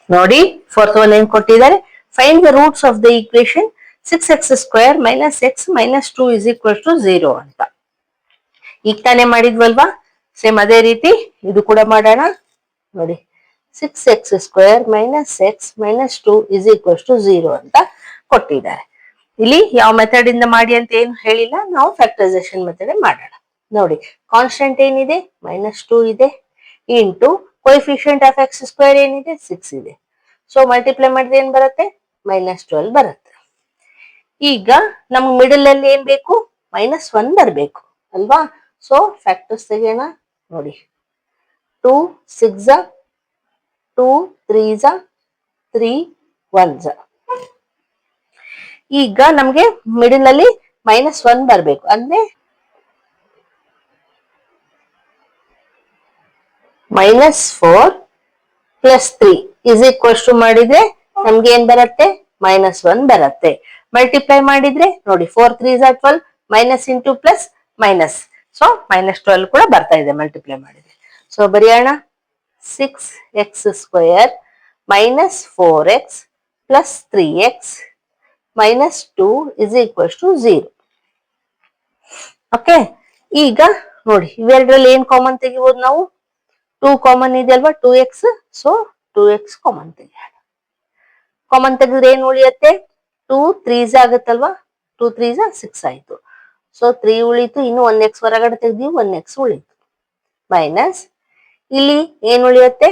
ನೋಡಿ fourth one ಏನ್ ಕೊಟ್ಟಿದ್ದಾರೆ, find the roots of the equation 6x² - x - 2 = 0 ಅಂತ. ಈಗ ತಾನೇ ಮಾಡಿದ್ವಲ್ವಾ, ಸೇಮ್ ಅದೇ ರೀತಿ ಇದು ಕೂಡ ಮಾಡೋಣ. ನೋಡಿ 6x² - x - 2 = 0 ಅಂತ ಕೊಟ್ಟಿದ್ದಾರೆ. ಇಲ್ಲಿ ಯಾವ ಮೆಥಡ್ ಇಂದ ಮಾಡಿ ಅಂತ ಏನು ಹೇಳಿಲ್ಲ, ನಾವು ಫ್ಯಾಕ್ಟರೈಸೇಷನ್ ಮೆಥಡ್ ಮಾಡೋಣ. ನೋಡಿ ಕಾನ್ಸ್ಟೆಂಟ್ ಏನಿದೆ, -2 ಇದೆ, ಇಂಟು ಕೋಎಫಿಷಿಯಂಟ್ ಆಫ್ x² ಏನಿದೆ, 6 ಇದೆ. ಸೊ ಮಲ್ಟಿಪ್ಲೈ ಮಾಡಿದ್ರೆ ಏನ್ ಬರುತ್ತೆ, -12 ಬರುತ್ತೆ. ಈಗ ನಮ್ಗೆ ಮಿಡಲ್ ಅಲ್ಲಿ ಏನ್ ಬೇಕು, -1 ಬರಬೇಕು ಅಲ್ವಾ. ಸೊ ಫ್ಯಾಕ್ಟರ್ಸ್ ತೆಗೆಯೋಣ. ನೋಡಿ 2 6 2 3 3 1. ಈಗ ನಮ್ಗೆ ಮಿಡಲ್ ಅಲ್ಲಿ -1 ಬರಬೇಕು, ಅಂದ್ರೆ -4 + 3 ಮಾಡಿದ್ರೆ ನಮ್ಗೆ ಏನ್ ಬರುತ್ತೆ, -1 ಬರುತ್ತೆ. ಮಲ್ಟಿಪ್ಲೈ ಮಾಡಿದ್ರೆ ನೋಡಿ 4 3 12, minus into plus minus, so -12 ಕೂಡ ಬರ್ತಾ ಇದೆ ಮಲ್ಟಿಪ್ಲೈ ಮಾಡಿದ್ರೆ. ಸೊ ಬರೆಯೋಣ, 6x² - 4x + 3x - 2 = 0. ಓಕೆ, ಈಗ ನೋಡಿ ಇವೆರಡರಲ್ಲಿ ಏನ್ ಕಾಮನ್ ತೆಗಿಬಹುದು ನಾವು, 2 ಕಾಮನ್ ಇದೆ ಅಲ್ವಾ, 2x, so 2x common ತೆಗಿಯೋಣ. Common ತೆಗೆದ್ರೆ ಏನ್ ಉಳಿಯುತ್ತೆ, 2 3s ಆಗುತ್ತಲ್ವಾ, 2 3s 6 ಆಯ್ತು. ಸೊ 3 ಉಳಿತು, ಇನ್ನು 1x ಹೊರಗಡೆ ತೆಗ್ದೀವಿ, 1x ಉಳಿತು. ಮೈನಸ್ ಇಲ್ಲಿ ಏನ್ ಉಳಿಯುತ್ತೆ,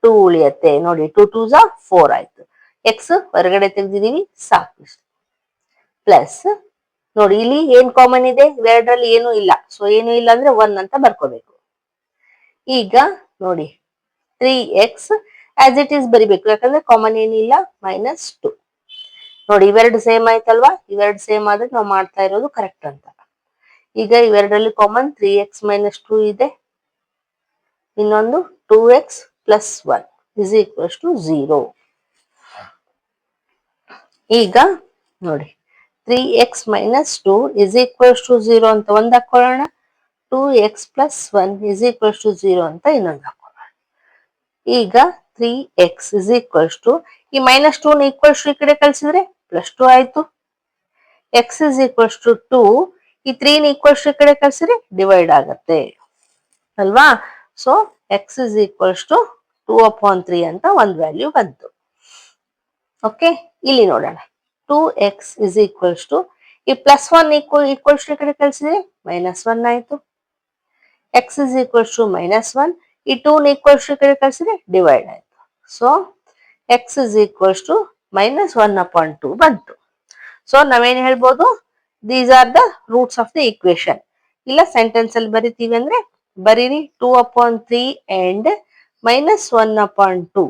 2 ಉಳಿಯುತ್ತೆ. ನೋಡಿ 2 2s 4 ಆಯ್ತು. x ಹೊರಗಡೆ ತೆಗ್ದಿದೀವಿ, ಸಾಕು. ಪ್ಲಸ್ ನೋಡಿ ಇಲ್ಲಿ ಏನ್ ಕಾಮನ್ ಇದೆ, ಇವೆರಡರಲ್ಲಿ ಏನು ಇಲ್ಲ, ಸೊ ಏನು ಇಲ್ಲ ಅಂದ್ರೆ 1 ಅಂತ ಬರ್ಕೋಬೇಕು. ಈಗ ನೋಡಿ 3x ಆಸ್ ಇಟ್ ಈಸ್ ಬರಿಬೇಕು, ಯಾಕಂದ್ರೆ ಕಾಮನ್ ಏನಿಲ್ಲ, -2. ನೋಡಿ ಇವೆರಡು ಸೇಮ್ ಆಯ್ತಲ್ವಾ, ಇವೆರಡು ಸೇಮ್ ಆದ್ರೆ ನಾವು ಮಾಡ್ತಾ ಇರೋದು ಕರೆಕ್ಟ್ ಅಂತ. ಈಗ ಇವೆರಡರಲ್ಲಿ ಕಾಮನ್ 3x - 2 ಇದೆ, ಇನ್ನೊಂದು 2x + 1 = 0. ಈಗ ನೋಡಿ 3x - 2 = 0 ಅಂತ ಒಂದ್ ಹಾಕೊಳ್ಳೋಣ, 2x + 1 = 0 ಅಂತ ಇನ್ನೊಂದು ಹಾಕೊಳ್ಳೋಣ. ಈಗ 3x = ಈ -2 ನ ಈ ಕಡೆ ಕಳ್ಸಿದ್ರೆ +2 ಆಯ್ತು. x = 2, ಈ 3 ನ ಈ ಕಡೆ ಕಳ್ಸಿದ್ರೆ ಡಿವೈಡ್ ಆಗತ್ತೆ ಅಲ್ವಾ. ಸೊ x = 2/3 ಅಂತ ಒಂದು ವ್ಯಾಲ್ಯೂ ಬಂತು. ಓಕೆ, ಇಲ್ಲಿ ನೋಡೋಣ, 2x = ಈ +1 ಈ ಕಡೆ ಕಳ್ಸಿದ್ರೆ -1 ಆಯ್ತು. x = -1, ಈ 2 ನ ಈ ಕಡೆ ಕಳ್ಸಿದ್ರೆ ಡಿವೈಡ್ ಆಯ್ತು. ಸೊ x = -1/2 ಬಂತು. ಸೊ ನಾವೇನ್ ಹೇಳ್ಬೋದು, these are the roots of the equation. ಇಲ್ಲ ಸೆಂಟೆನ್ಸ್ ಅಲ್ಲಿ ಬರಿತೀವಿ ಅಂದ್ರೆ ಬರೀರಿ, 2/3 and -1/2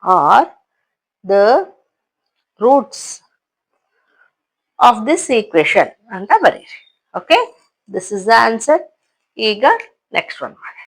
are the roots of this equation ಅಂತ ಬರೀರಿ. Okay, this is the answer. ಈಗ ನೆಕ್ಸ್ಟ್ ಒನ್ ಮಾಡಿ.